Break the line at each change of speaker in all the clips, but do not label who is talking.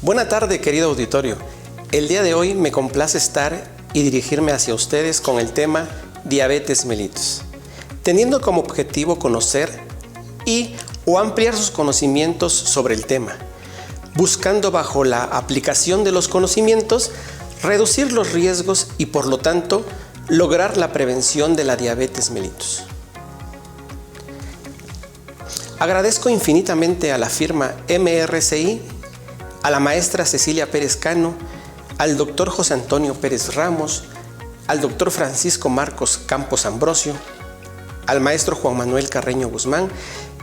Buena tarde, querido auditorio. El día de hoy me complace estar y dirigirme hacia ustedes con el tema Diabetes mellitus, teniendo como objetivo conocer o ampliar sus conocimientos sobre el tema, buscando bajo la aplicación de los conocimientos reducir los riesgos y por lo tanto lograr la prevención de la diabetes mellitus. Agradezco infinitamente a la firma MRCI, a la maestra Cecilia Pérez Cano, al doctor José Antonio Pérez Ramos, al doctor Francisco Marcos Campos Ambrosio, al maestro Juan Manuel Carreño Guzmán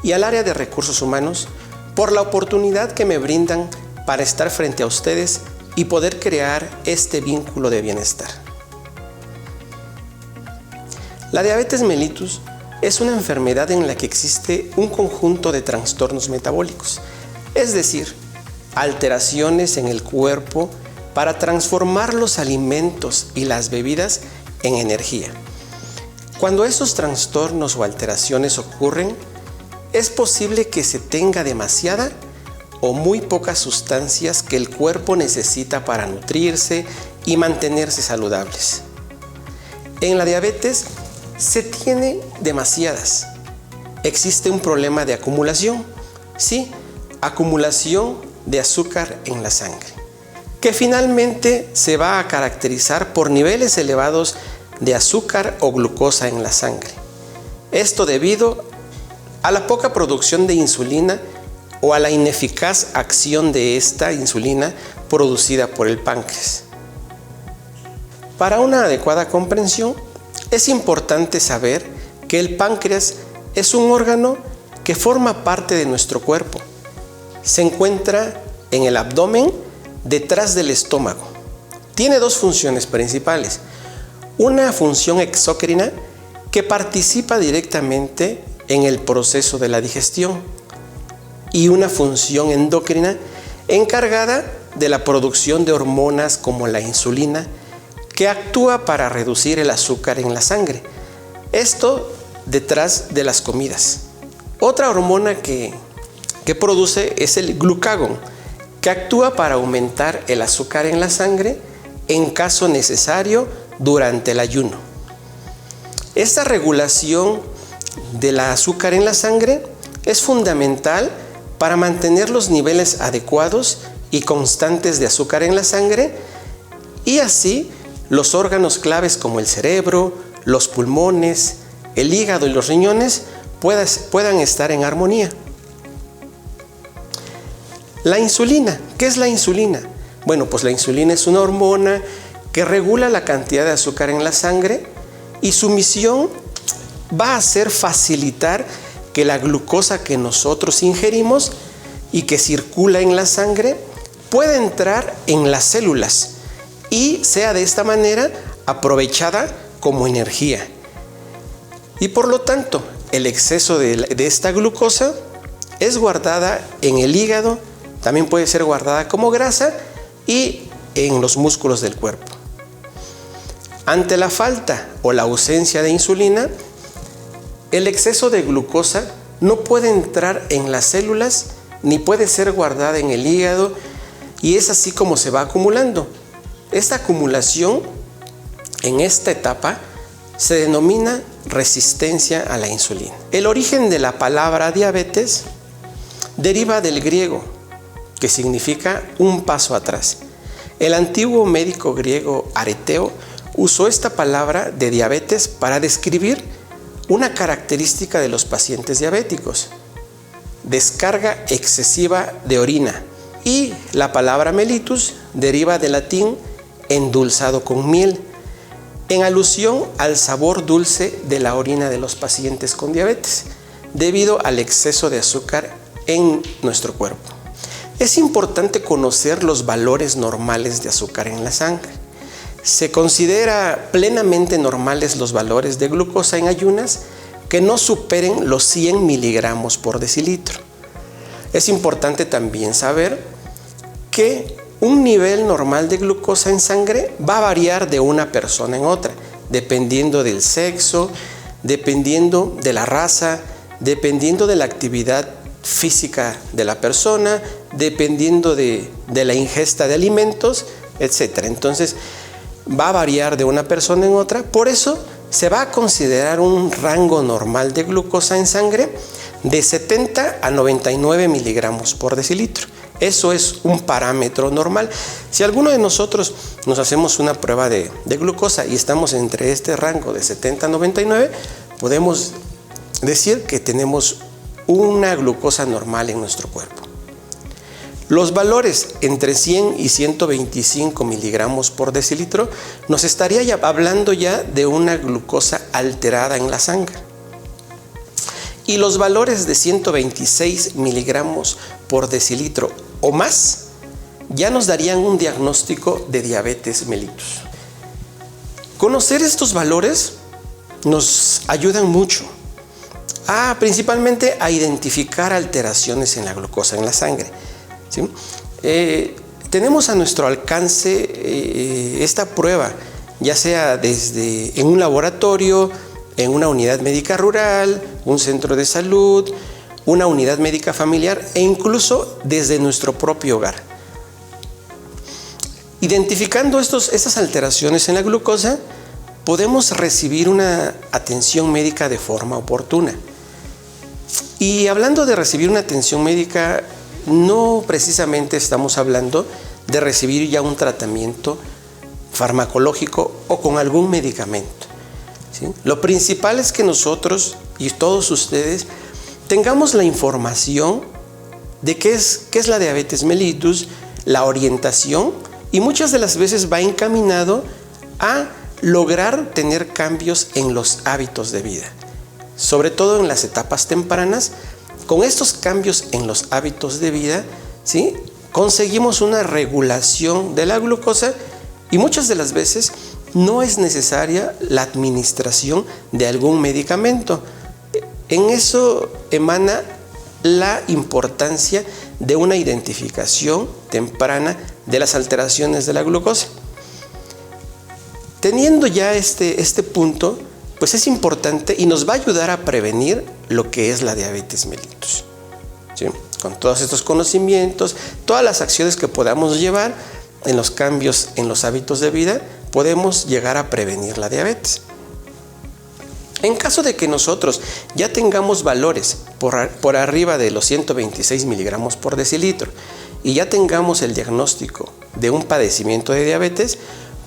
y al área de recursos humanos por la oportunidad que me brindan para estar frente a ustedes y poder crear este vínculo de bienestar. La diabetes mellitus es una enfermedad en la que existe un conjunto de trastornos metabólicos, es decir, alteraciones en el cuerpo para transformar los alimentos y las bebidas en energía. Cuando esos trastornos o alteraciones ocurren, es posible que se tenga demasiada o muy pocas sustancias que el cuerpo necesita para nutrirse y mantenerse saludables. En la diabetes se tiene demasiadas. Existe un problema de acumulación, sí, acumulación de azúcar en la sangre, que finalmente se va a caracterizar por niveles elevados de azúcar o glucosa en la sangre. Esto debido a la poca producción de insulina o a la ineficaz acción de esta insulina producida por el páncreas. Para una adecuada comprensión, es importante saber que el páncreas es un órgano que forma parte de nuestro cuerpo. Se encuentra en el abdomen, detrás del estómago. Tiene dos funciones principales. Una función exócrina que participa directamente en el proceso de la digestión y una función endocrina encargada de la producción de hormonas como la insulina, que actúa para reducir el azúcar en la sangre. Esto detrás de las comidas. Otra hormona que produce es el glucagón, que actúa para aumentar el azúcar en la sangre en caso necesario durante el ayuno. Esta regulación del azúcar en la sangre es fundamental para mantener los niveles adecuados y constantes de azúcar en la sangre y así los órganos claves como el cerebro, los pulmones, el hígado y los riñones puedan estar en armonía. La insulina, ¿qué es la insulina? Bueno, pues la insulina es una hormona que regula la cantidad de azúcar en la sangre y su misión va a ser facilitar que la glucosa que nosotros ingerimos y que circula en la sangre pueda entrar en las células y sea de esta manera aprovechada como energía. Y por lo tanto, el exceso de esta glucosa es guardada en el hígado, también puede ser guardada como grasa y en los músculos del cuerpo. Ante la falta o la ausencia de insulina, el exceso de glucosa no puede entrar en las células ni puede ser guardada en el hígado y es así como se va acumulando. Esta acumulación en esta etapa se denomina resistencia a la insulina. El origen de la palabra diabetes deriva del griego, que significa un paso atrás. El antiguo médico griego Areteo usó esta palabra de diabetes para describir una característica de los pacientes diabéticos: descarga excesiva de orina. Y la palabra mellitus deriva del latín endulzado con miel, en alusión al sabor dulce de la orina de los pacientes con diabetes, debido al exceso de azúcar en nuestro cuerpo. Es importante conocer los valores normales de azúcar en la sangre. Se considera plenamente normales los valores de glucosa en ayunas que no superen los 100 miligramos por decilitro. Es importante también saber que un nivel normal de glucosa en sangre va a variar de una persona en otra, dependiendo del sexo, dependiendo de la raza, dependiendo de la actividad física de la persona dependiendo de la ingesta de alimentos, etc. Entonces, va a variar de una persona en otra. Por eso se va a considerar un rango normal de glucosa en sangre de 70 a 99 miligramos por decilitro. Eso es un parámetro normal. Si alguno de nosotros nos hacemos una prueba de glucosa y estamos entre este rango de 70 a 99, podemos decir que tenemos una glucosa normal en nuestro cuerpo. Los valores entre 100 y 125 miligramos por decilitro nos estaría hablando ya de una glucosa alterada en la sangre. Y los valores de 126 miligramos por decilitro o más ya nos darían un diagnóstico de diabetes mellitus. Conocer estos valores nos ayudan mucho principalmente a identificar alteraciones en la glucosa en la sangre, ¿sí? Tenemos a nuestro alcance esta prueba, ya sea en un laboratorio, en una unidad médica rural, un centro de salud, una unidad médica familiar e incluso desde nuestro propio hogar. Identificando estas alteraciones en la glucosa, podemos recibir una atención médica de forma oportuna. Y hablando de recibir una atención médica, no precisamente estamos hablando de recibir ya un tratamiento farmacológico o con algún medicamento, ¿sí? Lo principal es que nosotros y todos ustedes tengamos la información de qué es la diabetes mellitus, la orientación, y muchas de las veces va encaminado a lograr tener cambios en los hábitos de vida, sobre todo en las etapas tempranas. Con estos cambios en los hábitos de vida, ¿sí?, conseguimos una regulación de la glucosa y muchas de las veces no es necesaria la administración de algún medicamento. En eso emana la importancia de una identificación temprana de las alteraciones de la glucosa. Teniendo ya este punto, pues es importante y nos va a ayudar a prevenir lo que es la diabetes mellitus, ¿sí? Con todos estos conocimientos, todas las acciones que podamos llevar en los cambios en los hábitos de vida, podemos llegar a prevenir la diabetes. En caso de que nosotros ya tengamos valores por arriba de los 126 miligramos por decilitro y ya tengamos el diagnóstico de un padecimiento de diabetes,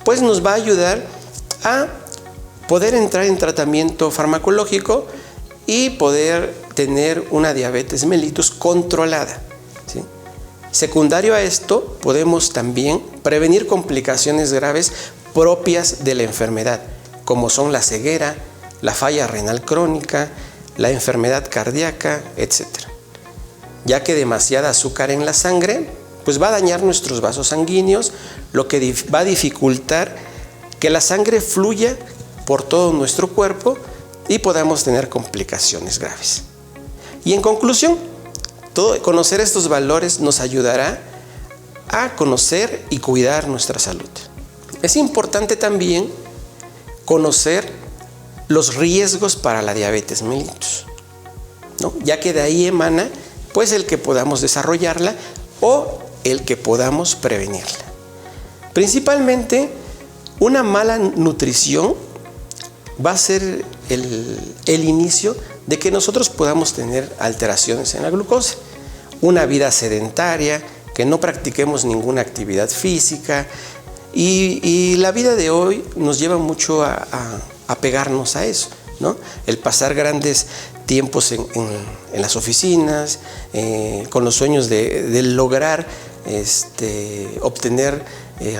pues nos va a ayudar a poder entrar en tratamiento farmacológico y poder tener una diabetes mellitus controlada, ¿sí? Secundario a esto, podemos también prevenir complicaciones graves propias de la enfermedad, como son la ceguera, la falla renal crónica, la enfermedad cardíaca, etc. Ya que demasiada azúcar en la sangre pues va a dañar nuestros vasos sanguíneos, lo que va a dificultar que la sangre fluya por todo nuestro cuerpo y podamos tener complicaciones graves. Y en conclusión, conocer estos valores nos ayudará a conocer y cuidar nuestra salud. Es importante también conocer los riesgos para la diabetes mellitus, ¿no? Ya que de ahí emana pues el que podamos desarrollarla o el que podamos prevenirla. Principalmente, una mala nutrición va a ser el inicio de que nosotros podamos tener alteraciones en la glucosa. Una vida sedentaria, que no practiquemos ninguna actividad física, y la vida de hoy nos lleva mucho a pegarnos a eso, ¿no? El pasar grandes tiempos en las oficinas, con los sueños de lograr obtener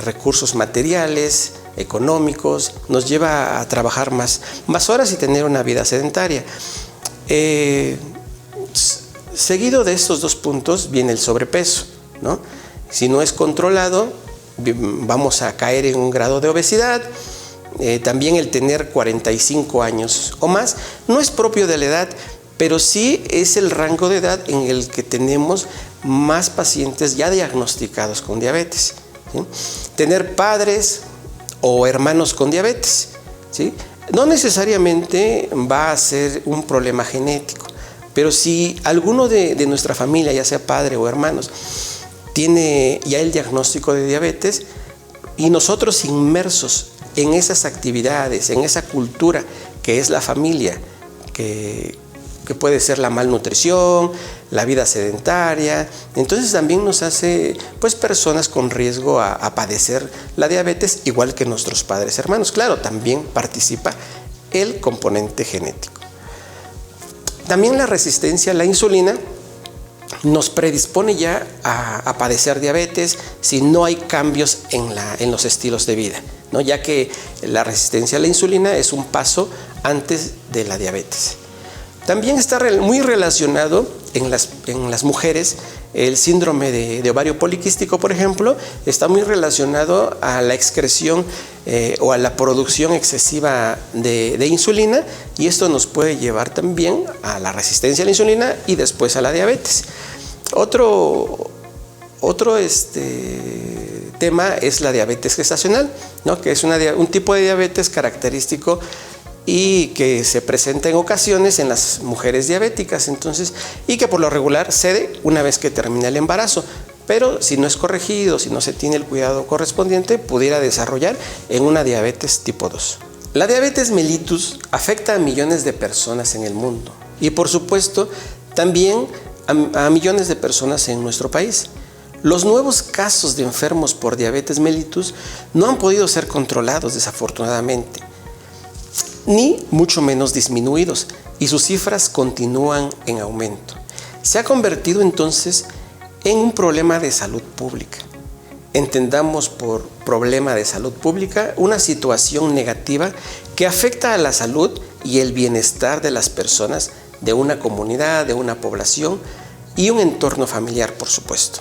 recursos materiales, económicos, nos lleva a trabajar más horas y tener una vida sedentaria. Seguido de estos dos puntos viene el sobrepeso, ¿no? Si no es controlado, vamos a caer en un grado de obesidad. También el tener 45 años o más no es propio de la edad, pero sí es el rango de edad en el que tenemos más pacientes ya diagnosticados con diabetes, ¿sí? Tener padres o hermanos con diabetes, ¿sí? No necesariamente va a ser un problema genético, pero si alguno de nuestra familia, ya sea padre o hermanos, tiene ya el diagnóstico de diabetes y nosotros inmersos en esas actividades, en esa cultura que es la familia, que puede ser la malnutrición, la vida sedentaria, entonces también nos hace pues personas con riesgo a padecer la diabetes, igual que nuestros padres hermanos. Claro, también participa el componente genético. También la resistencia a la insulina nos predispone ya a padecer diabetes si no hay cambios en los estilos de vida, ¿no? Ya que la resistencia a la insulina es un paso antes de la diabetes. También está muy relacionado en las mujeres el síndrome de ovario poliquístico, por ejemplo, está muy relacionado a la excreción o a la producción excesiva de insulina, y esto nos puede llevar también a la resistencia a la insulina y después a la diabetes. Otro tema es la diabetes gestacional, ¿no? Que es un tipo de diabetes característico y que se presenta en ocasiones en las mujeres diabéticas, entonces, y que por lo regular cede una vez que termina el embarazo, pero si no es corregido, si no se tiene el cuidado correspondiente, pudiera desarrollar en una diabetes tipo 2. La diabetes mellitus afecta a millones de personas en el mundo y por supuesto también a millones de personas en nuestro país. Los nuevos casos de enfermos por diabetes mellitus no han podido ser controlados desafortunadamente, ni mucho menos disminuidos, y sus cifras continúan en aumento. Se ha convertido entonces en un problema de salud pública. Entendamos por problema de salud pública una situación negativa que afecta a la salud y el bienestar de las personas, de una comunidad, de una población y un entorno familiar, por supuesto.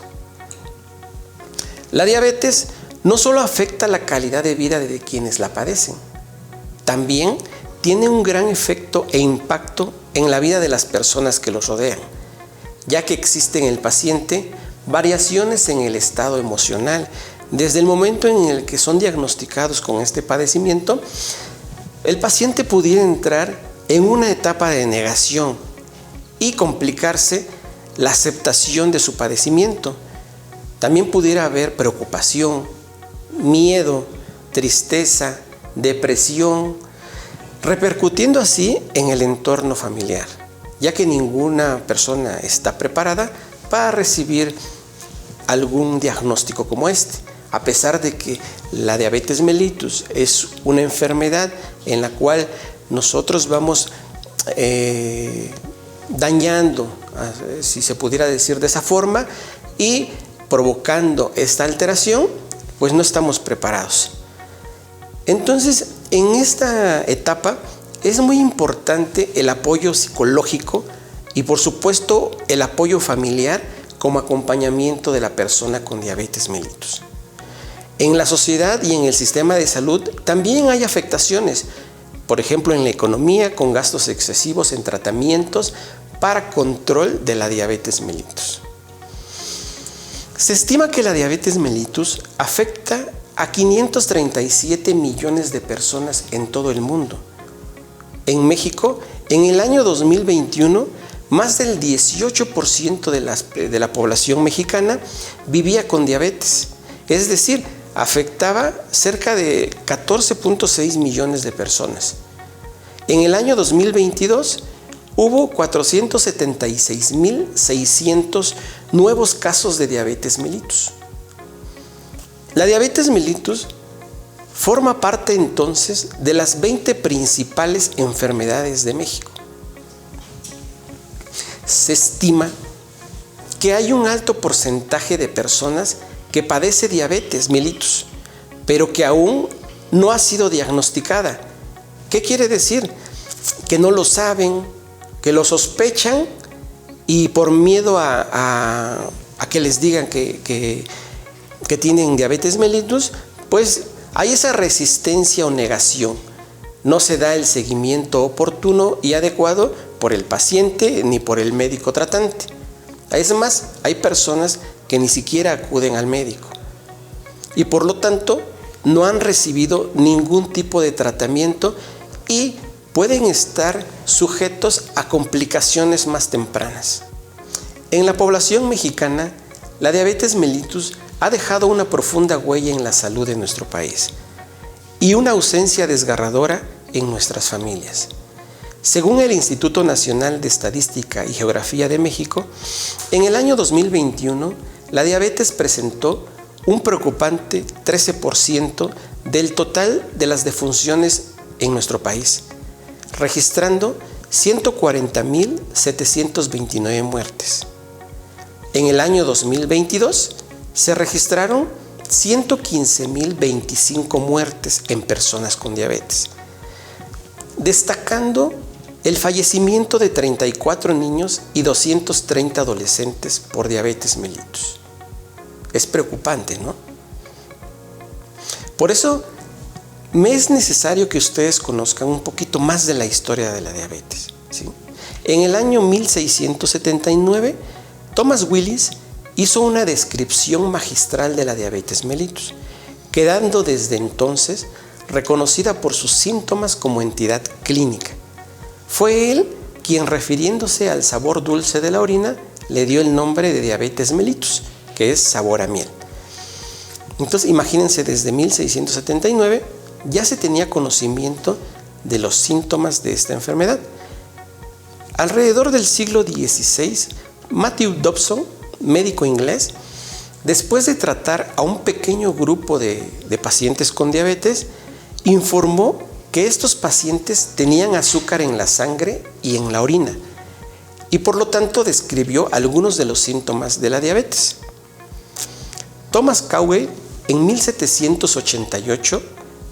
La diabetes no solo afecta la calidad de vida de quienes la padecen, también tiene un gran efecto e impacto en la vida de las personas que los rodean, ya que existen en el paciente variaciones en el estado emocional. Desde el momento en el que son diagnosticados con este padecimiento, el paciente pudiera entrar en una etapa de negación y complicarse la aceptación de su padecimiento. También pudiera haber preocupación, miedo, tristeza, depresión, repercutiendo así en el entorno familiar, ya que ninguna persona está preparada para recibir algún diagnóstico como este, a pesar de que la diabetes mellitus es una enfermedad en la cual nosotros vamos dañando, si se pudiera decir de esa forma, y provocando esta alteración, pues no estamos preparados. Entonces, en esta etapa es muy importante el apoyo psicológico y, por supuesto, el apoyo familiar como acompañamiento de la persona con diabetes mellitus. En la sociedad y en el sistema de salud también hay afectaciones, por ejemplo, en la economía, con gastos excesivos en tratamientos para control de la diabetes mellitus. Se estima que la diabetes mellitus afecta a 537 millones de personas en todo el mundo. En México, en el año 2021, más del 18% de la población mexicana vivía con diabetes, es decir, afectaba cerca de 14.6 millones de personas. En el año 2022 hubo 476.600 nuevos casos de diabetes mellitus. La diabetes mellitus forma parte entonces de las 20 principales enfermedades de México. Se estima que hay un alto porcentaje de personas que padece diabetes mellitus, pero que aún no ha sido diagnosticada. ¿Qué quiere decir? Que no lo saben, que lo sospechan y por miedo a que les digan que tienen diabetes mellitus, pues hay esa resistencia o negación. No se da el seguimiento oportuno y adecuado por el paciente ni por el médico tratante. Es más, hay personas que ni siquiera acuden al médico y por lo tanto no han recibido ningún tipo de tratamiento y pueden estar sujetos a complicaciones más tempranas. En la población mexicana La diabetes mellitus ha dejado una profunda huella en la salud de nuestro país y una ausencia desgarradora en nuestras familias. Según el Instituto Nacional de Estadística y Geografía de México, en el año 2021, la diabetes presentó un preocupante 13% del total de las defunciones en nuestro país, registrando 140.729 muertes. En el año 2022 se registraron 115.025 muertes en personas con diabetes, destacando el fallecimiento de 34 niños y 230 adolescentes por diabetes mellitus. Es preocupante, ¿no? Por eso me es necesario que ustedes conozcan un poquito más de la historia de la diabetes, ¿sí? En el año 1679, Thomas Willis hizo una descripción magistral de la diabetes mellitus, quedando desde entonces reconocida por sus síntomas como entidad clínica. Fue él quien, refiriéndose al sabor dulce de la orina, le dio el nombre de diabetes mellitus, que es sabor a miel. Entonces, imagínense, desde 1679 ya se tenía conocimiento de los síntomas de esta enfermedad. Alrededor del siglo XVI, Matthew Dobson, médico inglés, después de tratar a un pequeño grupo de pacientes con diabetes, informó que estos pacientes tenían azúcar en la sangre y en la orina, y por lo tanto describió algunos de los síntomas de la diabetes. Thomas Cowell, en 1788,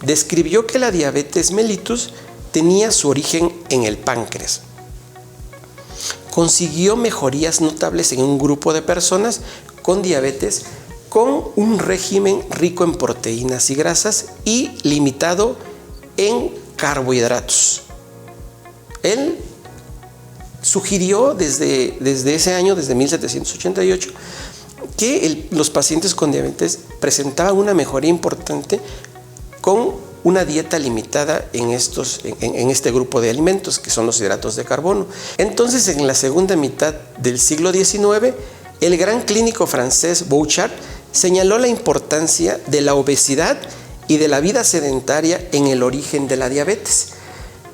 describió que la diabetes mellitus tenía su origen en el páncreas. Consiguió mejorías notables en un grupo de personas con diabetes con un régimen rico en proteínas y grasas y limitado en carbohidratos. Él sugirió desde ese año, desde 1788, que los pacientes con diabetes presentaban una mejoría importante con una dieta limitada en este grupo de alimentos, que son los hidratos de carbono. Entonces, en la segunda mitad del siglo XIX, el gran clínico francés Bouchard señaló la importancia de la obesidad y de la vida sedentaria en el origen de la diabetes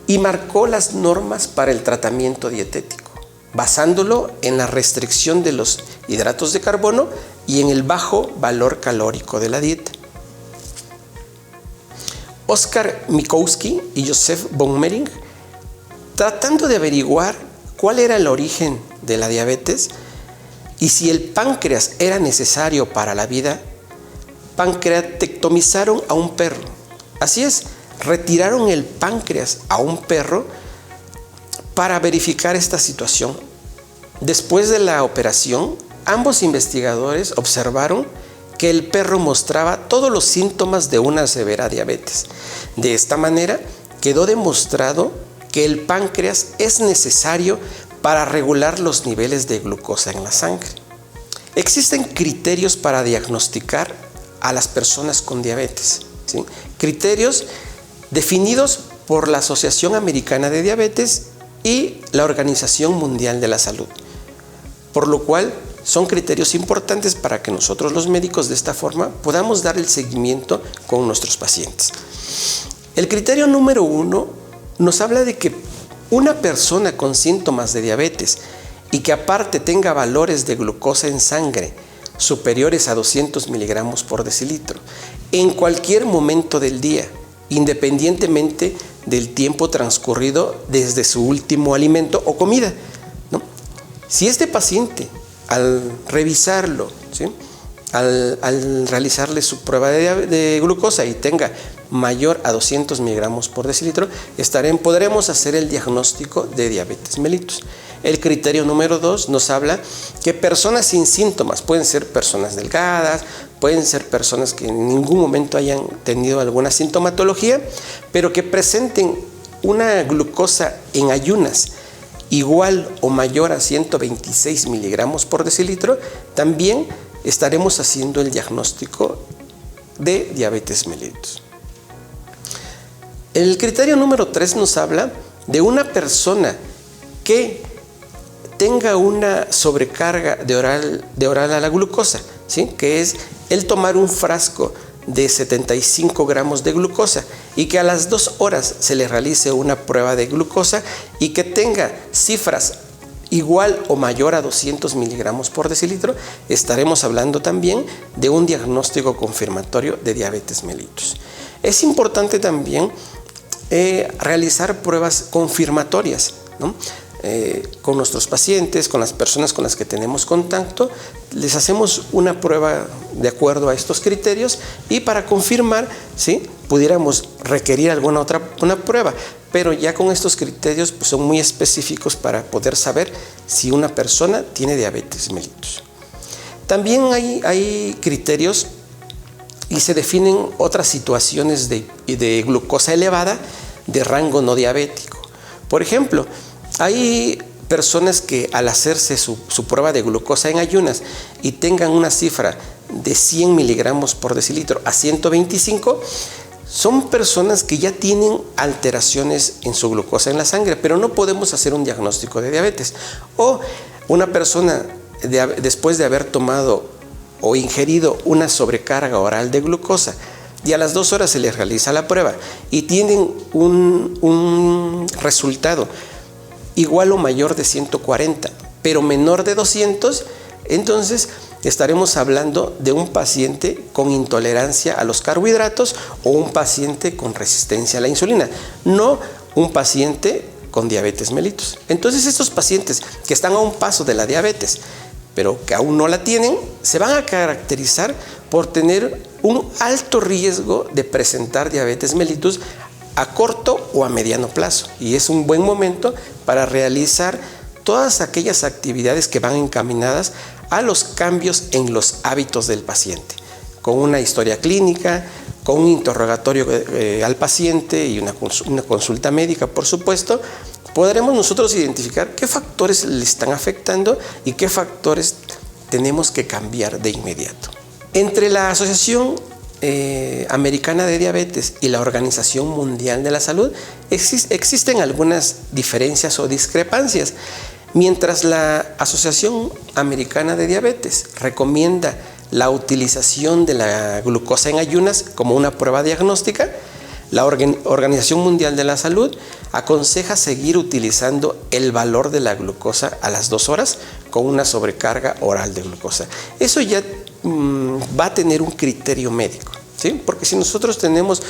y marcó las normas para el tratamiento dietético, basándolo en la restricción de los hidratos de carbono y en el bajo valor calórico de la dieta. Oskar Mikowski y Joseph von Mering, tratando de averiguar cuál era el origen de la diabetes y si el páncreas era necesario para la vida, pancreatectomizaron a un perro. Así es, retiraron el páncreas a un perro para verificar esta situación. Después de la operación, ambos investigadores observaron que el perro mostraba todos los síntomas de una severa diabetes. De esta manera, quedó demostrado que el páncreas es necesario para regular los niveles de glucosa en la sangre. Existen criterios para diagnosticar a las personas con diabetes, ¿sí? Criterios definidos por la Asociación Americana de Diabetes y la Organización Mundial de la Salud, por lo cual son criterios importantes para que nosotros los médicos de esta forma podamos dar el seguimiento con nuestros pacientes. El criterio número 1 nos habla de que una persona con síntomas de diabetes y que aparte tenga valores de glucosa en sangre superiores a 200 miligramos por decilitro en cualquier momento del día, independientemente del tiempo transcurrido desde su último alimento o comida, ¿no? Si este paciente, al revisarlo, ¿sí?, al realizarle su prueba de glucosa y tenga mayor a 200 miligramos por decilitro, podremos hacer el diagnóstico de diabetes mellitus. El criterio número 2 nos habla que personas sin síntomas, pueden ser personas delgadas, pueden ser personas que en ningún momento hayan tenido alguna sintomatología, pero que presenten una glucosa en ayunas igual o mayor a 126 miligramos por decilitro, también estaremos haciendo el diagnóstico de diabetes mellitus. El criterio número 3 nos habla de una persona que tenga una sobrecarga de oral a la glucosa, ¿sí? Que es el tomar un frasco de 75 gramos de glucosa y que a las 2 horas se le realice una prueba de glucosa y que tenga cifras igual o mayor a 200 miligramos por decilitro, estaremos hablando también de un diagnóstico confirmatorio de diabetes mellitus. Es importante también realizar pruebas confirmatorias, ¿no? Con nuestros pacientes, con las personas con las que tenemos contacto, les hacemos una prueba de acuerdo a estos criterios y para confirmar, ¿sí?, pudiéramos requerir una prueba, pero ya con estos criterios pues, son muy específicos para poder saber si una persona tiene diabetes mellitus. También hay criterios y se definen otras situaciones de glucosa elevada de rango no diabético. Por ejemplo, hay personas que al hacerse su prueba de glucosa en ayunas y tengan una cifra de 100 miligramos por decilitro a 125, son personas que ya tienen alteraciones en su glucosa en la sangre, pero no podemos hacer un diagnóstico de diabetes. O una persona después de haber tomado o ingerido una sobrecarga oral de glucosa y a las 2 horas se les realiza la prueba y tienen un resultado igual o mayor de 140, pero menor de 200, entonces estaremos hablando de un paciente con intolerancia a los carbohidratos o un paciente con resistencia a la insulina, no un paciente con diabetes mellitus. Entonces estos pacientes que están a un paso de la diabetes, pero que aún no la tienen, se van a caracterizar por tener un alto riesgo de presentar diabetes mellitus a corto o a mediano plazo, y es un buen momento para realizar todas aquellas actividades que van encaminadas a los cambios en los hábitos del paciente, con una historia clínica, con un interrogatorio al paciente y una consulta médica, por supuesto, podremos nosotros identificar qué factores le están afectando y qué factores tenemos que cambiar de inmediato. Entre la Asociación Americana de Diabetes y la Organización Mundial de la Salud existen algunas diferencias o discrepancias. Mientras la Asociación Americana de Diabetes recomienda la utilización de la glucosa en ayunas como una prueba diagnóstica, la Organización Mundial de la Salud aconseja seguir utilizando el valor de la glucosa a las 2 horas con una sobrecarga oral de glucosa. Eso ya va a tener un criterio médico, ¿sí? Porque si nosotros tenemos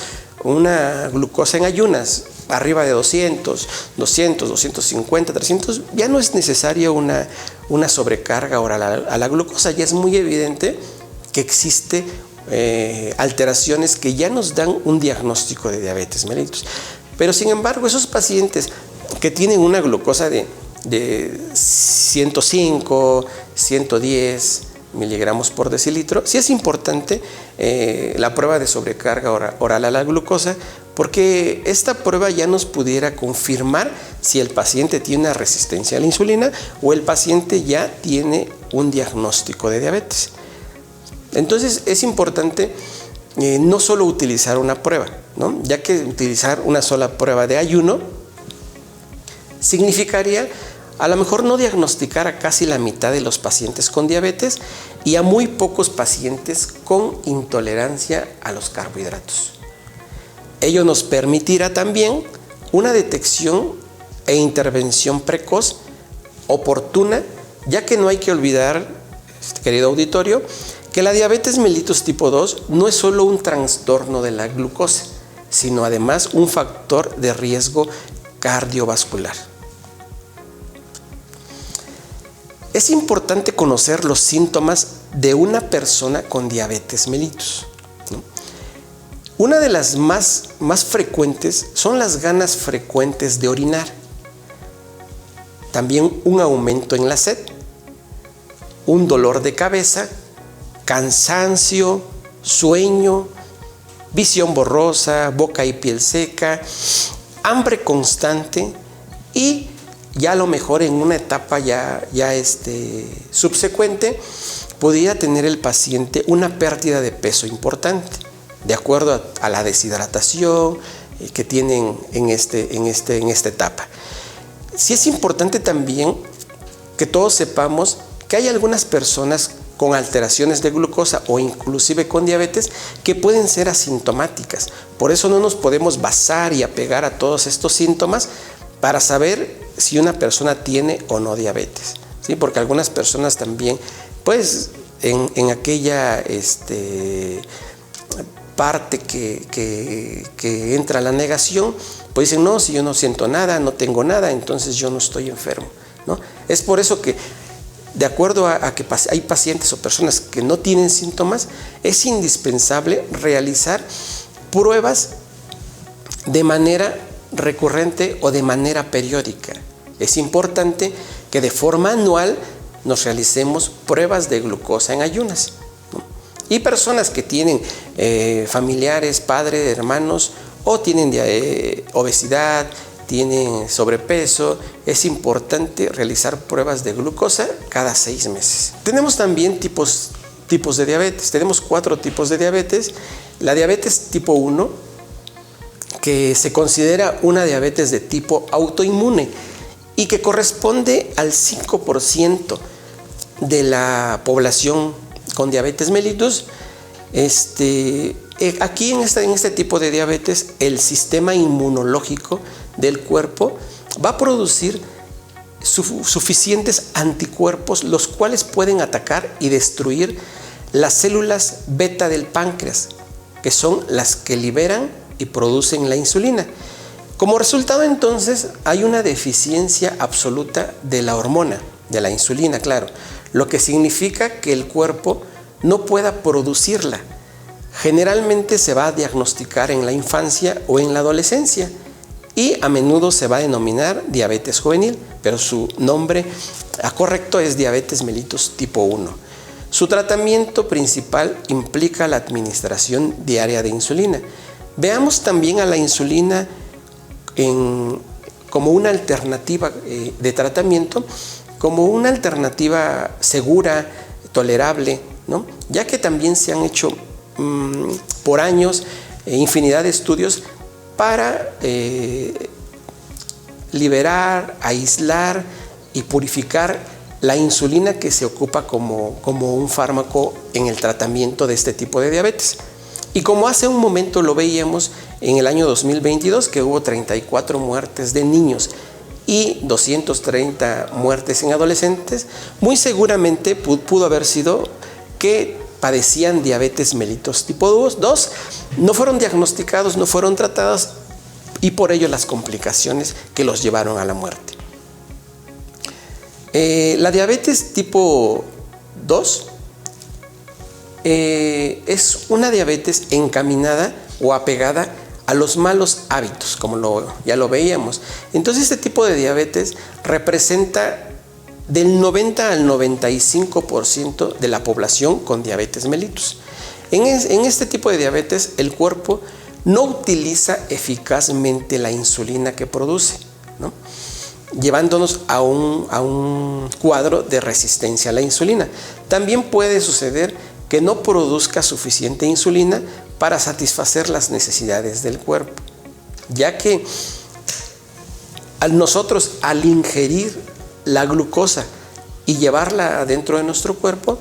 una glucosa en ayunas arriba de 200, 250, 300, ya no es necesaria una sobrecarga oral a la glucosa. Ya es muy evidente que existe alteraciones que ya nos dan un diagnóstico de diabetes mellitus. Pero sin embargo, esos pacientes que tienen una glucosa de 105, 110 miligramos por decilitro, sí es importante la prueba de sobrecarga oral a la glucosa, porque esta prueba ya nos pudiera confirmar si el paciente tiene una resistencia a la insulina o el paciente ya tiene un diagnóstico de diabetes. Entonces es importante no solo utilizar una prueba, ¿no? Ya que utilizar una sola prueba de ayuno significaría a lo mejor no diagnosticar a casi la mitad de los pacientes con diabetes y a muy pocos pacientes con intolerancia a los carbohidratos. Ello nos permitirá también una detección e intervención precoz, oportuna, ya que no hay que olvidar, querido auditorio, que la diabetes mellitus tipo 2 no es solo un trastorno de la glucosa, sino además un factor de riesgo cardiovascular. Es importante conocer los síntomas de una persona con diabetes mellitus, ¿no? Una de las más frecuentes son las ganas frecuentes de orinar. También un aumento en la sed, un dolor de cabeza, cansancio, sueño, visión borrosa, boca y piel seca, hambre constante y ya a lo mejor en una etapa subsecuente podría tener el paciente una pérdida de peso importante, de acuerdo a la deshidratación que tienen en esta etapa. Sí es importante también que todos sepamos que hay algunas personas con alteraciones de glucosa o inclusive con diabetes que pueden ser asintomáticas. Por eso no nos podemos basar y apegar a todos estos síntomas para saber si una persona tiene o no diabetes, ¿sí? Porque algunas personas también, pues en aquella parte que entra la negación, pues dicen, no, si yo no siento nada, no tengo nada, entonces yo no estoy enfermo, ¿no? Es por eso que, de acuerdo a que hay pacientes o personas que no tienen síntomas, es indispensable realizar pruebas de manera recurrente o de manera periódica. Es importante que de forma anual nos realicemos pruebas de glucosa en ayunas, ¿no? Y personas que tienen familiares, padres, hermanos, o tienen obesidad, tienen sobrepeso, es importante realizar pruebas de glucosa cada 6 meses. Tenemos también tipos de diabetes. Tenemos 4 tipos de diabetes. La diabetes tipo 1, que se considera una diabetes de tipo autoinmune y que corresponde al 5% de la población con diabetes mellitus. Aquí en este tipo de diabetes, el sistema inmunológico del cuerpo va a producir suficientes anticuerpos, los cuales pueden atacar y destruir las células beta del páncreas, que son las que liberan y producen la insulina. Como resultado, entonces, hay una deficiencia absoluta de la hormona, de la insulina, claro, lo que significa que el cuerpo no pueda producirla. Generalmente se va a diagnosticar en la infancia o en la adolescencia y a menudo se va a denominar diabetes juvenil, pero su nombre correcto es diabetes mellitus tipo 1. Su tratamiento principal implica la administración diaria de insulina. Veamos también a la insulina como una alternativa de tratamiento, como una alternativa segura, tolerable, ¿no? Ya que también se han hecho por años infinidad de estudios para liberar, aislar y purificar la insulina que se ocupa como un fármaco en el tratamiento de este tipo de diabetes. Y como hace un momento lo veíamos en el año 2022, que hubo 34 muertes de niños y 230 muertes en adolescentes, muy seguramente pudo haber sido que padecían diabetes mellitus tipo 2, no fueron diagnosticados, no fueron tratados y por ello las complicaciones que los llevaron a la muerte. La diabetes tipo 2 es una diabetes encaminada o apegada a los malos hábitos, como ya lo veíamos. Entonces este tipo de diabetes representa del 90 al 95% de la población con diabetes mellitus. En este tipo de diabetes el cuerpo no utiliza eficazmente la insulina que produce, ¿no? Llevándonos a un cuadro de resistencia a la insulina. También puede suceder que no produzca suficiente insulina para satisfacer las necesidades del cuerpo, ya que nosotros al ingerir la glucosa y llevarla dentro de nuestro cuerpo,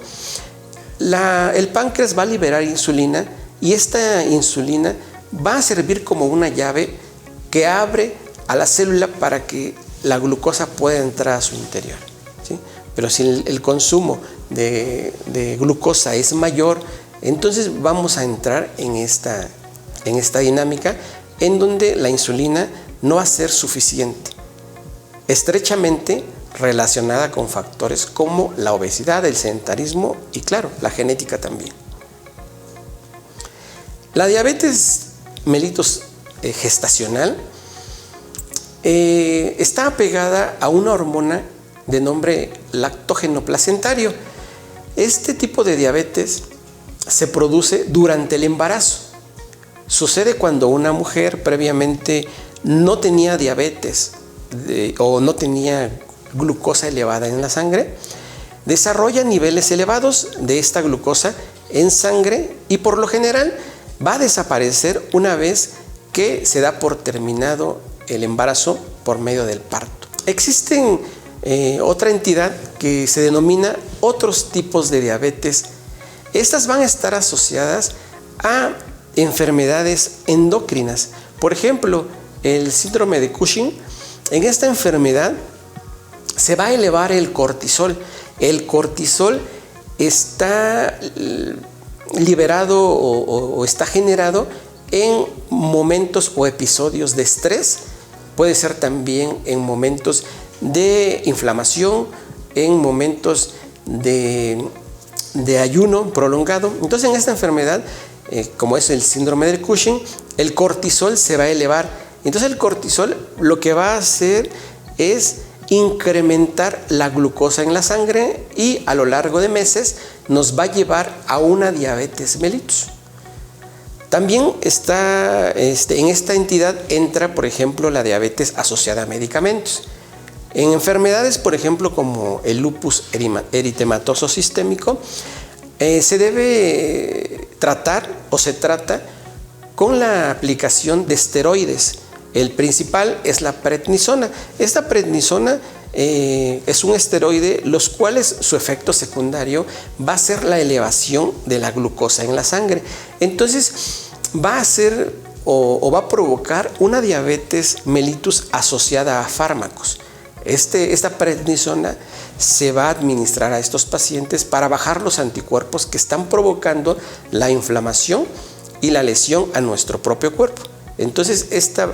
el páncreas va a liberar insulina y esta insulina va a servir como una llave que abre a la célula para que la glucosa pueda entrar a su interior, ¿sí? Pero si el consumo de glucosa es mayor, entonces vamos a entrar en esta dinámica en donde la insulina no va a ser suficiente, estrechamente relacionada con factores como la obesidad, el sedentarismo y, claro, la genética también. La diabetes mellitus gestacional está apegada a una hormona de nombre lactógeno placentario. Este tipo de diabetes se produce durante el embarazo. Sucede cuando una mujer previamente no tenía diabetes o no tenía glucosa elevada en la sangre, desarrolla niveles elevados de esta glucosa en sangre y por lo general va a desaparecer una vez que se da por terminado el embarazo por medio del parto. Existen otra entidad que se denomina otros tipos de diabetes. Estas van a estar asociadas a enfermedades endocrinas. Por ejemplo, el síndrome de Cushing. En esta enfermedad se va a elevar el cortisol. El cortisol está liberado o está generado en momentos o episodios de estrés. Puede ser también en momentos de inflamación, en momentos de ayuno prolongado. Entonces, en esta enfermedad, como es el síndrome de Cushing, el cortisol se va a elevar. Entonces, el cortisol lo que va a hacer es incrementar la glucosa en la sangre y a lo largo de meses nos va a llevar a una diabetes mellitus. También está, en esta entidad entra, por ejemplo, la diabetes asociada a medicamentos. En enfermedades, por ejemplo, como el lupus eritematoso sistémico, se debe tratar o se trata con la aplicación de esteroides. El principal es la prednisona. Esta prednisona es un esteroide, los cuales su efecto secundario va a ser la elevación de la glucosa en la sangre. Entonces va a ser o va a provocar una diabetes mellitus asociada a fármacos. Esta prednisona se va a administrar a estos pacientes para bajar los anticuerpos que están provocando la inflamación y la lesión a nuestro propio cuerpo. Entonces esta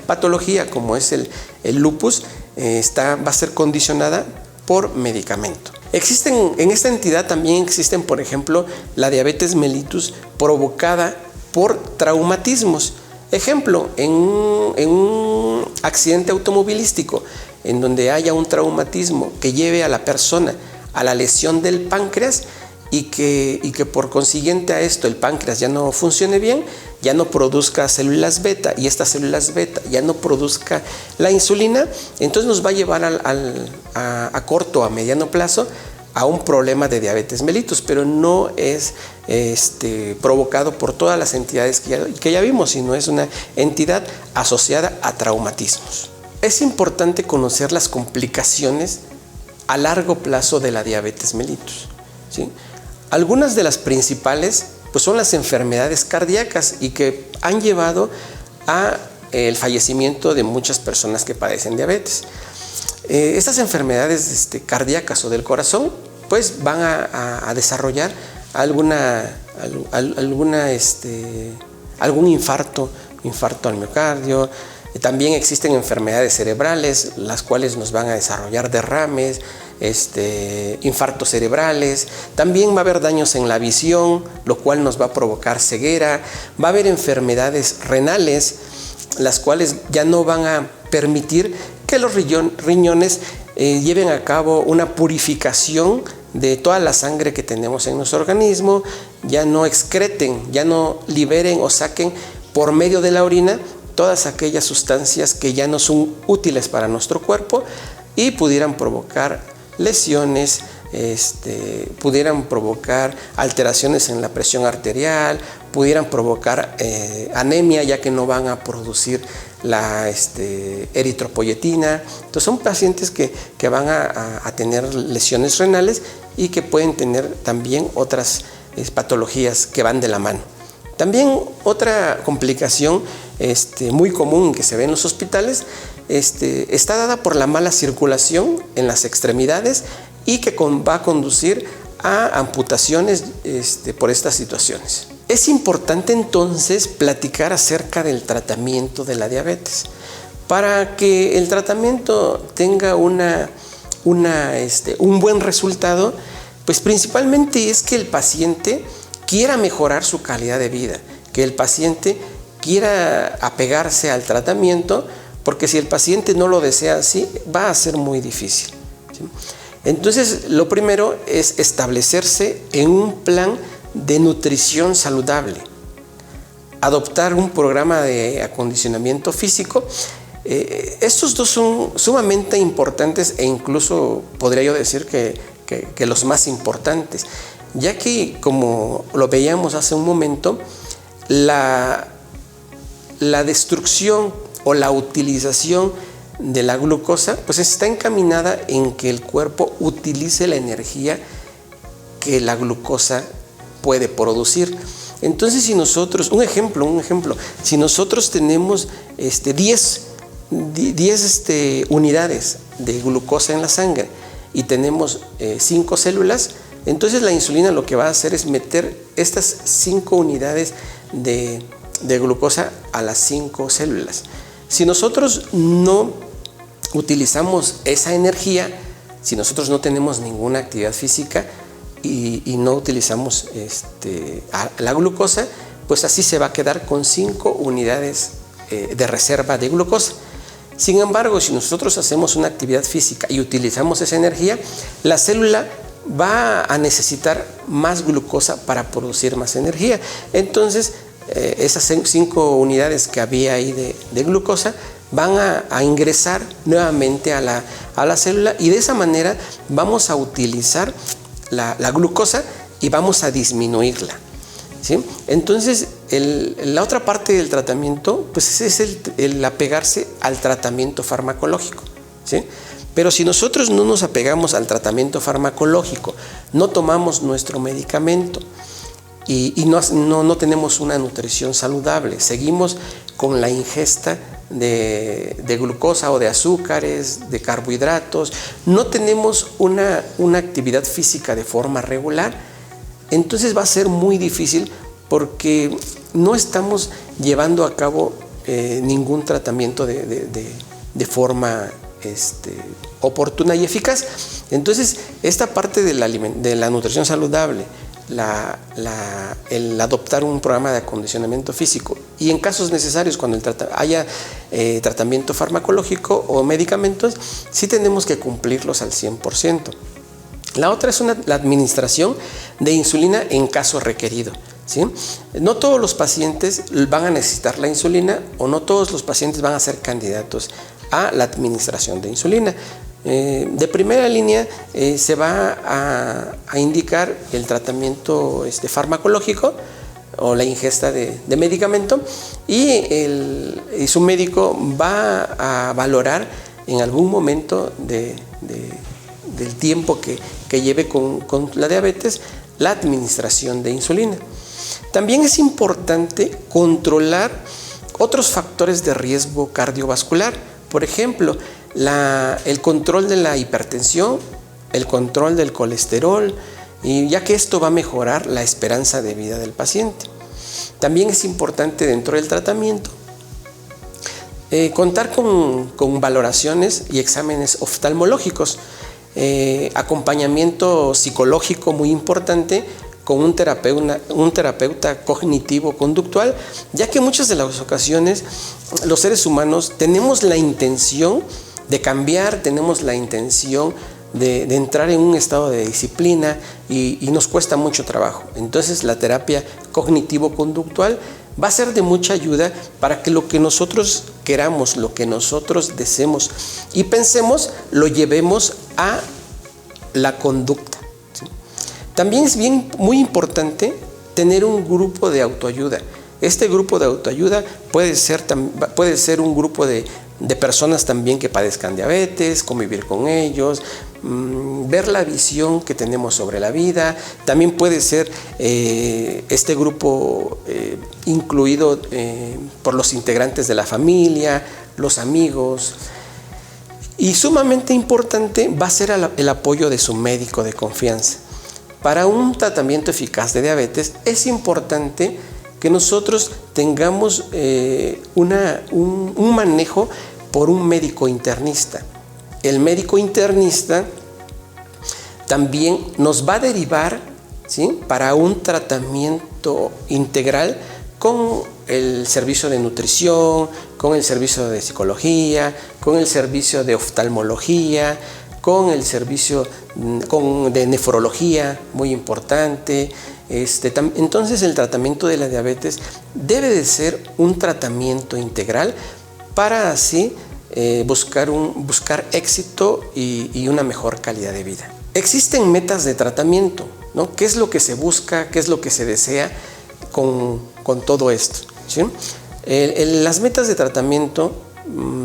patología, como es el lupus, va a ser condicionada por medicamento. En esta entidad también existen, por ejemplo, la diabetes mellitus provocada por traumatismos. Ejemplo, en un accidente automovilístico en donde haya un traumatismo que lleve a la persona a la lesión del páncreas y que por consiguiente a esto el páncreas ya no funcione bien, ya no produzca células beta y estas células beta ya no produzca la insulina, entonces nos va a llevar a corto o a mediano plazo a un problema de diabetes mellitus, pero no es provocado por todas las entidades que ya vimos, sino es una entidad asociada a traumatismos. Es importante conocer las complicaciones a largo plazo de la diabetes mellitus, ¿sí? Algunas de las principales pues son las enfermedades cardíacas y que han llevado a el fallecimiento de muchas personas que padecen diabetes. Estas enfermedades cardíacas o del corazón pues van a desarrollar algún infarto al miocardio. También existen enfermedades cerebrales, las cuales nos van a desarrollar derrames, infartos cerebrales. También va a haber daños en la visión, lo cual nos va a provocar ceguera. Va a haber enfermedades renales, las cuales ya no van a permitir que los riñones lleven a cabo una purificación de toda la sangre que tenemos en nuestro organismo, ya no excreten, ya no liberen o saquen por medio de la orina todas aquellas sustancias que ya no son útiles para nuestro cuerpo y pudieran provocar lesiones, pudieran provocar alteraciones en la presión arterial, pudieran provocar anemia, ya que no van a producir la eritropoyetina. Entonces son pacientes que van a tener lesiones renales y que pueden tener también otras patologías que van de la mano. También otra complicación muy común que se ve en los hospitales está dada por la mala circulación en las extremidades y que va a conducir a amputaciones por estas situaciones. Es importante entonces platicar acerca del tratamiento de la diabetes. Para que el tratamiento tenga un buen resultado, pues principalmente es que el paciente quiera mejorar su calidad de vida, que el paciente quiera apegarse al tratamiento, porque si el paciente no lo desea así, va a ser muy difícil, ¿sí? Entonces, lo primero es establecerse en un plan de nutrición saludable, adoptar un programa de acondicionamiento físico. Estos dos son sumamente importantes e incluso podría yo decir que los más importantes, ya que, como lo veíamos hace un momento, la destrucción o la utilización de la glucosa, pues está encaminada en que el cuerpo utilice la energía que la glucosa puede producir. Entonces, si nosotros, un ejemplo, si nosotros tenemos 10 unidades de glucosa en la sangre y tenemos 5 células, entonces la insulina lo que va a hacer es meter estas 5 unidades de glucosa a las 5 células. Si nosotros no utilizamos esa energía, si nosotros no tenemos ninguna actividad física y no utilizamos la glucosa, pues así se va a quedar con 5 unidades de reserva de glucosa. Sin embargo, si nosotros hacemos una actividad física y utilizamos esa energía, la célula va a necesitar más glucosa para producir más energía. Entonces, esas 5 unidades que había ahí de glucosa van a ingresar nuevamente a la célula, y de esa manera vamos a utilizar la glucosa y vamos a disminuirla, ¿sí? Entonces, la otra parte del tratamiento pues es el apegarse al tratamiento farmacológico, ¿sí? Pero si nosotros no nos apegamos al tratamiento farmacológico, no tomamos nuestro medicamento y no tenemos una nutrición saludable, seguimos con la ingesta de glucosa o de azúcares, de carbohidratos, no tenemos una actividad física de forma regular, entonces va a ser muy difícil, porque no estamos llevando a cabo ningún tratamiento de forma oportuna y eficaz. Entonces, esta parte de la nutrición saludable, el adoptar un programa de acondicionamiento físico, y en casos necesarios, cuando haya tratamiento farmacológico o medicamentos, sí tenemos que cumplirlos al 100%. La otra es la administración de insulina en caso requerido, ¿sí? No todos los pacientes van a necesitar la insulina, o no todos los pacientes van a ser candidatos a la administración de insulina. De primera línea se va a indicar el tratamiento farmacológico o la ingesta de medicamento, y su médico va a valorar en algún momento del tiempo que lleve con la diabetes la administración de insulina. También es importante controlar otros factores de riesgo cardiovascular, por ejemplo, el control de la hipertensión, el control del colesterol, y ya que esto va a mejorar la esperanza de vida del paciente. También es importante, dentro del tratamiento, contar con valoraciones y exámenes oftalmológicos, acompañamiento psicológico muy importante, con un terapeuta cognitivo-conductual, ya que muchas de las ocasiones los seres humanos tenemos la intención de cambiar, tenemos la intención de entrar en un estado de disciplina, y nos cuesta mucho trabajo. Entonces, la terapia cognitivo-conductual va a ser de mucha ayuda para que lo que nosotros queramos, lo que nosotros deseemos y pensemos, lo llevemos a la conducta. También es muy importante tener un grupo de autoayuda. Este grupo de autoayuda puede ser un grupo de personas también que padezcan diabetes, convivir con ellos, ver la visión que tenemos sobre la vida. También puede ser este grupo incluido por los integrantes de la familia, los amigos. Y sumamente importante va a ser el apoyo de su médico de confianza. Para un tratamiento eficaz de diabetes es importante que nosotros tengamos un manejo por un médico internista. El médico internista también nos va a derivar, ¿sí?, para un tratamiento integral con el servicio de nutrición, con el servicio de psicología, con el servicio de oftalmología, con el servicio de nefrología, muy importante. Entonces, el tratamiento de la diabetes debe de ser un tratamiento integral para así buscar éxito y una mejor calidad de vida. Existen metas de tratamiento, ¿no? ¿Qué es lo que se busca? ¿Qué es lo que se desea con todo esto? ¿Sí? Las metas de tratamiento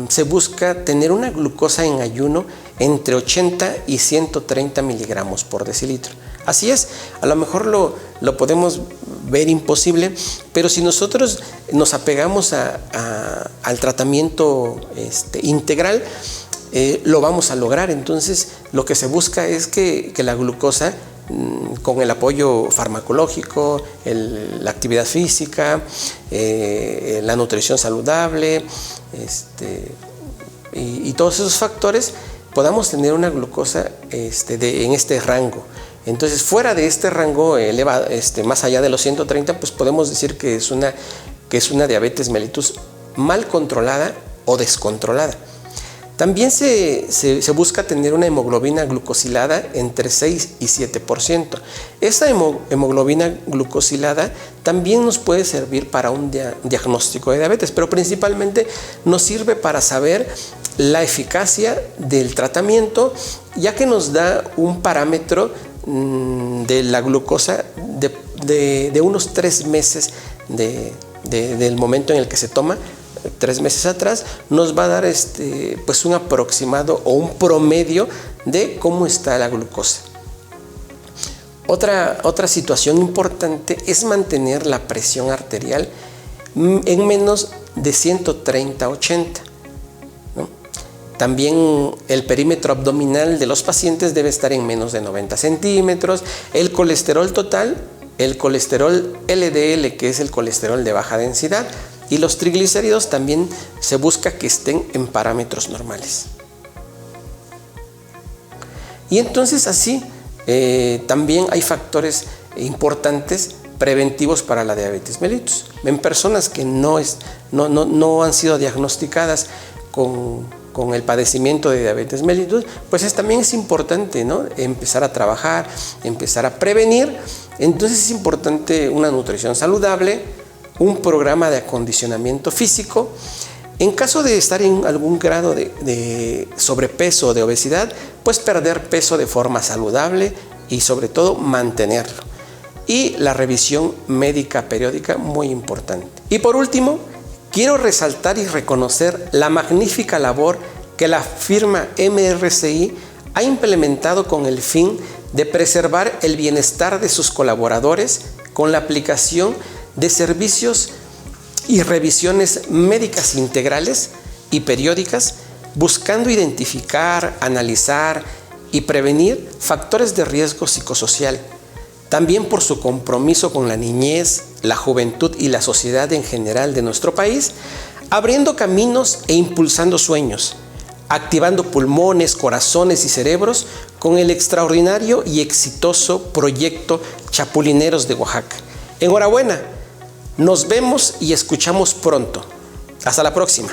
se busca tener una glucosa en ayuno entre 80 y 130 miligramos por decilitro. Así es, a lo mejor lo podemos ver imposible, pero si nosotros nos apegamos al tratamiento integral, lo vamos a lograr. Entonces, lo que se busca es que la glucosa, con el apoyo farmacológico, la actividad física, la nutrición saludable, y todos esos factores, podamos tener una glucosa en este rango. Entonces, fuera de este rango elevado, más allá de los 130, pues podemos decir que es una diabetes mellitus mal controlada o descontrolada. También se busca tener una hemoglobina glucosilada entre 6 y 7%. Esta hemoglobina glucosilada también nos puede servir para un diagnóstico de diabetes, pero principalmente nos sirve para saber la eficacia del tratamiento, ya que nos da un parámetro de la glucosa de unos 3 meses del momento en el que se toma. 3 meses atrás nos va a dar pues un aproximado o un promedio de cómo está la glucosa. Otra situación importante es mantener la presión arterial en menos de 130/80, ¿no? También el perímetro abdominal de los pacientes debe estar en menos de 90 centímetros. El colesterol total, el colesterol LDL, que es el colesterol de baja densidad, y los triglicéridos también se busca que estén en parámetros normales. Y entonces así también hay factores importantes preventivos para la diabetes mellitus. En personas que no han sido diagnosticadas con el padecimiento de diabetes mellitus, pues también es importante, ¿no?, empezar a trabajar, empezar a prevenir. Entonces es importante una nutrición saludable, un programa de acondicionamiento físico. En caso de estar en algún grado de sobrepeso o de obesidad, pues perder peso de forma saludable y sobre todo mantenerlo. Y la revisión médica periódica, muy importante. Y por último, quiero resaltar y reconocer la magnífica labor que la firma MRCI ha implementado con el fin de preservar el bienestar de sus colaboradores con la aplicación de servicios y revisiones médicas integrales y periódicas, buscando identificar, analizar y prevenir factores de riesgo psicosocial. También por su compromiso con la niñez, la juventud y la sociedad en general de nuestro país, abriendo caminos e impulsando sueños, activando pulmones, corazones y cerebros con el extraordinario y exitoso proyecto Chapulineros de Oaxaca. Enhorabuena, nos vemos y escuchamos pronto. Hasta la próxima.